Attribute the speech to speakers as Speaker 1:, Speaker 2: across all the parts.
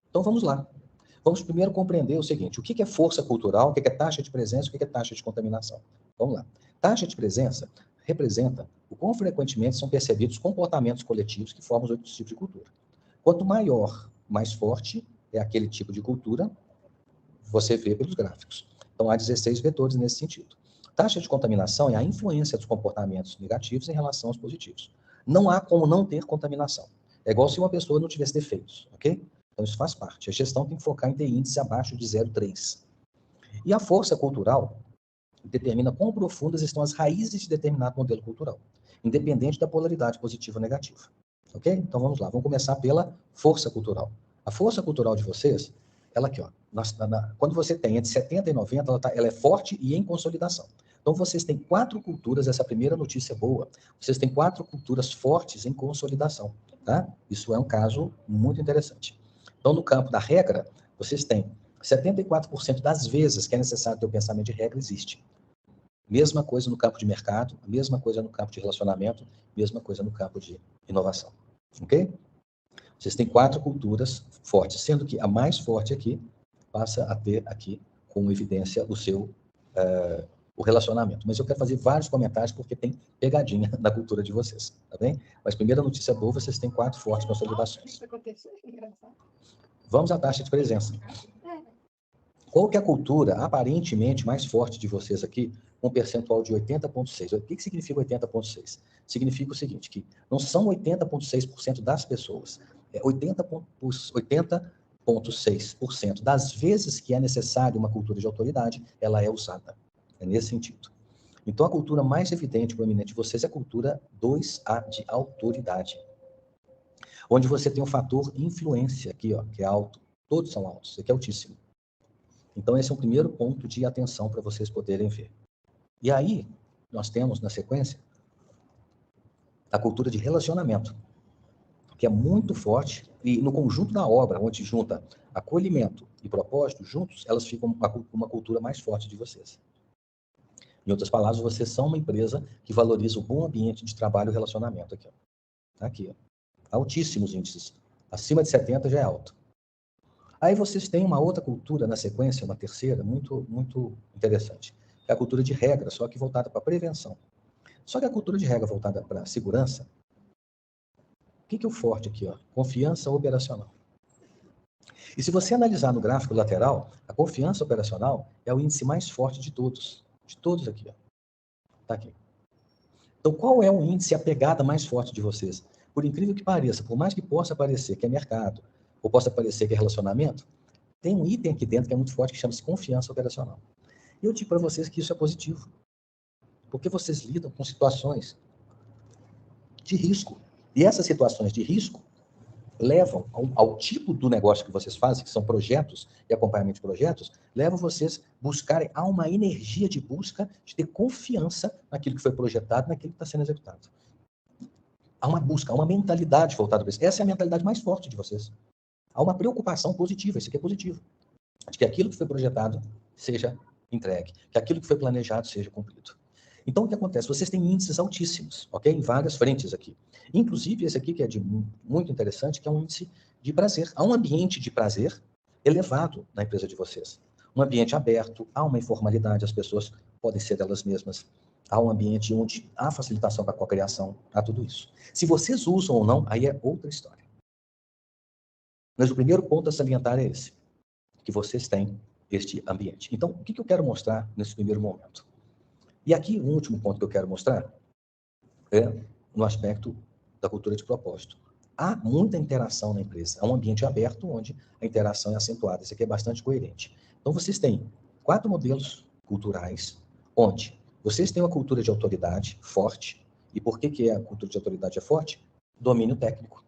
Speaker 1: Então vamos lá. Vamos primeiro compreender o seguinte: o que é força cultural, o que é taxa de presença, o que é taxa de contaminação. Vamos lá. Taxa de presença representa o quão frequentemente são percebidos comportamentos coletivos que formam os outros tipos de cultura. Quanto maior, mais forte é aquele tipo de cultura, você vê pelos gráficos. Então, há 16 vetores nesse sentido. Taxa de contaminação é a influência dos comportamentos negativos em relação aos positivos. Não há como não ter contaminação. É igual se uma pessoa não tivesse defeitos, ok? Então, isso faz parte. A gestão tem que focar em ter índice abaixo de 0,3. E a força cultural determina quão profundas estão as raízes de determinado modelo cultural, independente da polaridade positiva ou negativa. Ok? Então, vamos lá. Vamos começar pela força cultural. A força cultural de vocês, ela aqui, ó. Quando você tem entre 70 e 90, ela é forte e em consolidação. Então, vocês têm 4 culturas, essa primeira notícia é boa. Vocês têm 4 culturas fortes em consolidação. Tá? Isso é um caso muito interessante. Então, no campo da regra, vocês têm 74% das vezes que é necessário ter o pensamento de regra existe. Mesma coisa no campo de mercado, a mesma coisa no campo de relacionamento, mesma coisa no campo de inovação. Ok? Vocês têm 4 culturas fortes, sendo que a mais forte aqui passa a ter aqui como evidência o relacionamento. Mas eu quero fazer vários comentários porque tem pegadinha na cultura de vocês, tá bem? Mas primeira notícia boa, vocês têm 4 fortes consolidações. Vamos à taxa de presença. Qual que é a cultura aparentemente mais forte de vocês aqui, com um percentual de 80,6%? O que significa 80,6%? Significa o seguinte, que não são 80,6% das pessoas, é 80,6% das vezes que é necessário uma cultura de autoridade, ela é usada. É nesse sentido. Então, a cultura mais evidente, proeminente de vocês é a cultura 2A de autoridade, onde você tem o fator influência aqui, ó, que é alto. Todos são altos, isso aqui é altíssimo. Então, esse é um primeiro ponto de atenção para vocês poderem ver. E aí, nós temos, na sequência, a cultura de relacionamento, que é muito forte, e no conjunto da obra, onde junta acolhimento e propósito, juntos, elas ficam uma cultura mais forte de vocês. Em outras palavras, vocês são uma empresa que valoriza o bom ambiente de trabalho e relacionamento. Aqui, ó. Aqui, ó. Altíssimos índices. Acima de 70 já é alto. Aí vocês têm uma outra cultura na sequência, uma terceira, muito, muito interessante. É a cultura de regra, só que voltada para a prevenção. Só que a cultura de regra voltada para a segurança, o que é o forte aqui? Ó? Confiança operacional. E se você analisar no gráfico lateral, a confiança operacional é o índice mais forte de todos. De todos aqui. Está aqui. Então, qual é o índice, a pegada mais forte de vocês? Por incrível que pareça, por mais que possa parecer que é mercado, ou possa parecer que é relacionamento, tem um item aqui dentro que é muito forte, que chama-se confiança operacional. E eu digo para vocês que isso é positivo, porque vocês lidam com situações de risco. E essas situações de risco levam ao tipo do negócio que vocês fazem, que são projetos e acompanhamento de projetos, levam vocês buscarem a uma energia de busca, de ter confiança naquilo que foi projetado, naquilo que está sendo executado. Há uma busca, há uma mentalidade voltada para isso. Essa é a mentalidade mais forte de vocês. Há uma preocupação positiva, isso aqui é positivo, de que aquilo que foi projetado seja entregue, que aquilo que foi planejado seja cumprido. Então, o que acontece? Vocês têm índices altíssimos, ok? Em várias frentes aqui. Inclusive, esse aqui que é muito interessante, que é um índice de prazer. Há um ambiente de prazer elevado na empresa de vocês. Um ambiente aberto, há uma informalidade, as pessoas podem ser elas mesmas. Há um ambiente onde há facilitação para a cocriação, há tudo isso. Se vocês usam ou não, aí é outra história. Mas o primeiro ponto a salientar é esse, que vocês têm este ambiente. Então, o que eu quero mostrar nesse primeiro momento? E aqui, o último ponto que eu quero mostrar é no aspecto da cultura de propósito. Há muita interação na empresa. É um ambiente aberto onde a interação é acentuada. Isso aqui é bastante coerente. Então, vocês têm 4 modelos culturais, onde vocês têm uma cultura de autoridade forte. E por que a cultura de autoridade é forte? Domínio técnico.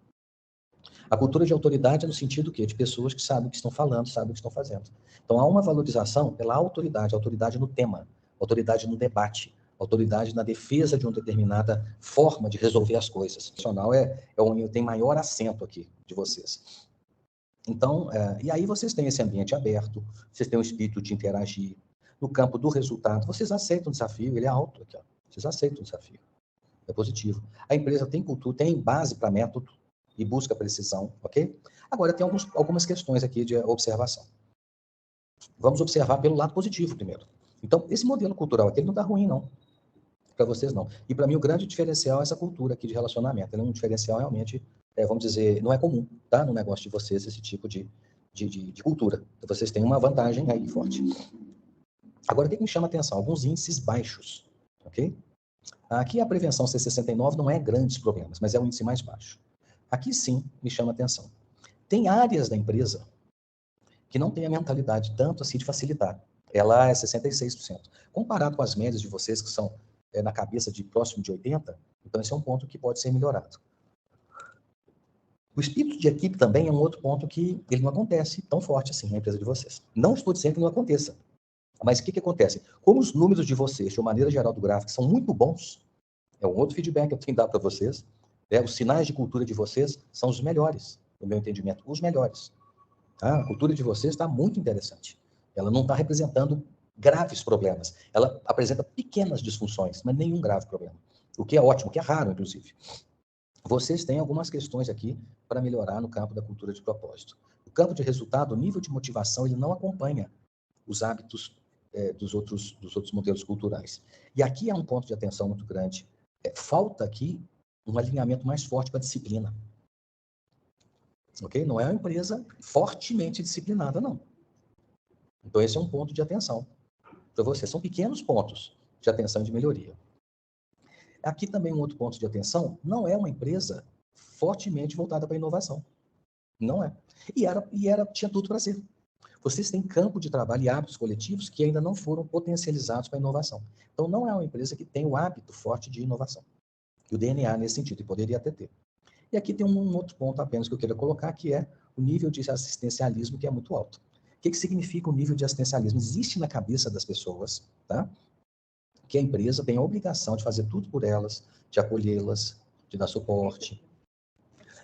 Speaker 1: A cultura de autoridade é no sentido que de pessoas que sabem o que estão falando, sabem o que estão fazendo. Então, há uma valorização pela autoridade no tema, autoridade no debate, autoridade na defesa de uma determinada forma de resolver as coisas. O profissional tem maior acento aqui de vocês. Então, e aí vocês têm esse ambiente aberto, vocês têm o espírito de interagir. No campo do resultado, vocês aceitam o desafio, ele é alto aqui, ó. Vocês aceitam o desafio. É positivo. A empresa tem cultura, tem base para método e busca precisão, ok? Agora, tem algumas questões aqui de observação. Vamos observar pelo lado positivo primeiro. Então, esse modelo cultural aqui, ele não está ruim, não. Para vocês, não. E para mim, o grande diferencial é essa cultura aqui de relacionamento. Ele é um diferencial realmente, vamos dizer, não é comum, tá? No negócio de vocês, esse tipo de cultura. Então, vocês têm uma vantagem aí forte. Agora, o que me chama a atenção? Alguns índices baixos, ok? Aqui a prevenção C69 não é grandes problemas, mas é o índice mais baixo. Aqui sim me chama a atenção. Tem áreas da empresa que não tem a mentalidade tanto assim de facilitar. Ela é 66%. Comparado com as médias de vocês, que são na cabeça de próximo de 80%, então esse é um ponto que pode ser melhorado. O espírito de equipe também é um outro ponto que ele não acontece tão forte assim na empresa de vocês. Não estou dizendo que não aconteça. Mas o que acontece? Como os números de vocês, de uma maneira geral do gráfico, são muito bons, é um outro feedback que eu tenho que dar para vocês, os sinais de cultura de vocês são os melhores, no meu entendimento, os melhores. A cultura de vocês está muito interessante. Ela não está representando graves problemas. Ela apresenta pequenas disfunções, mas nenhum grave problema. O que é ótimo, o que é raro, inclusive. Vocês têm algumas questões aqui para melhorar no campo da cultura de propósito. O campo de resultado, o nível de motivação, ele não acompanha os hábitos dos outros modelos culturais. E aqui há um ponto de atenção muito grande. Falta aqui um alinhamento mais forte com a disciplina. Ok? Não é uma empresa fortemente disciplinada, não. Então, esse é um ponto de atenção para você. São pequenos pontos de atenção e de melhoria. Aqui também um outro ponto de atenção, não é uma empresa fortemente voltada para a inovação. Não é. Tinha tudo para ser. Vocês têm campo de trabalho e hábitos coletivos que ainda não foram potencializados para a inovação. Então, não é uma empresa que tem o hábito forte de inovação. E o DNA nesse sentido, e poderia até ter. E aqui tem um outro ponto apenas que eu queria colocar, que é o nível de assistencialismo, que é muito alto. O que significa o nível de assistencialismo? Existe na cabeça das pessoas, tá? Que a empresa tem a obrigação de fazer tudo por elas, de acolhê-las, de dar suporte.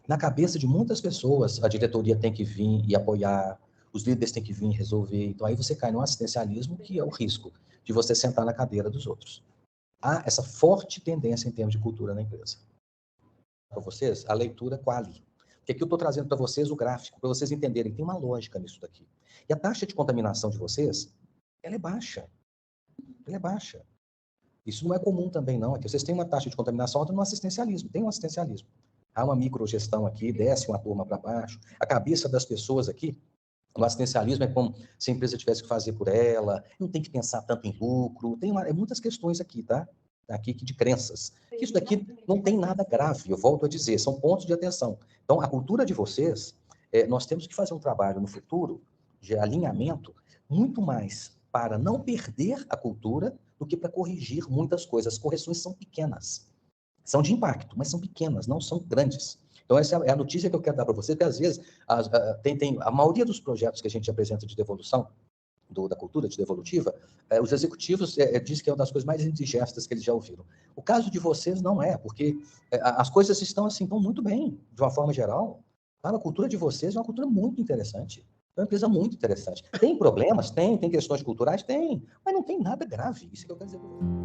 Speaker 1: Na cabeça de muitas pessoas, a diretoria tem que vir e apoiar, os líderes têm que vir e resolver. Então, aí você cai no assistencialismo, que é o risco de você sentar na cadeira dos outros. Há essa forte tendência em termos de cultura na empresa. Para vocês, a leitura quali. Porque aqui eu estou trazendo para vocês o gráfico, para vocês entenderem. Tem uma lógica nisso daqui. E a taxa de contaminação de vocês, ela é baixa. Ela é baixa. Isso não é comum também, não. Aqui vocês têm uma taxa de contaminação alta no assistencialismo. Tem um assistencialismo. Há uma microgestão aqui, desce uma turma para baixo. A cabeça das pessoas aqui, no assistencialismo é como se a empresa tivesse que fazer por ela, não tem que pensar tanto em lucro. Tem muitas questões aqui, tá? Aqui de crenças. Isso daqui não tem nada grave, eu volto a dizer, são pontos de atenção. Então, a cultura de vocês, nós temos que fazer um trabalho no futuro de alinhamento muito mais para não perder a cultura do que para corrigir muitas coisas. As correções são pequenas. São de impacto, mas são pequenas, não são grandes. Então, essa é a notícia que eu quero dar para vocês, porque às vezes a maioria dos projetos que a gente apresenta de devolução, da cultura de devolutiva, os executivos dizem que é uma das coisas mais indigestas que eles já ouviram. O caso de vocês não é, porque as coisas estão muito bem, de uma forma geral. A cultura de vocês é uma cultura muito interessante. É uma empresa muito interessante. Tem problemas? Tem questões culturais? Tem, mas não tem nada grave. Isso que eu quero dizer para vocês.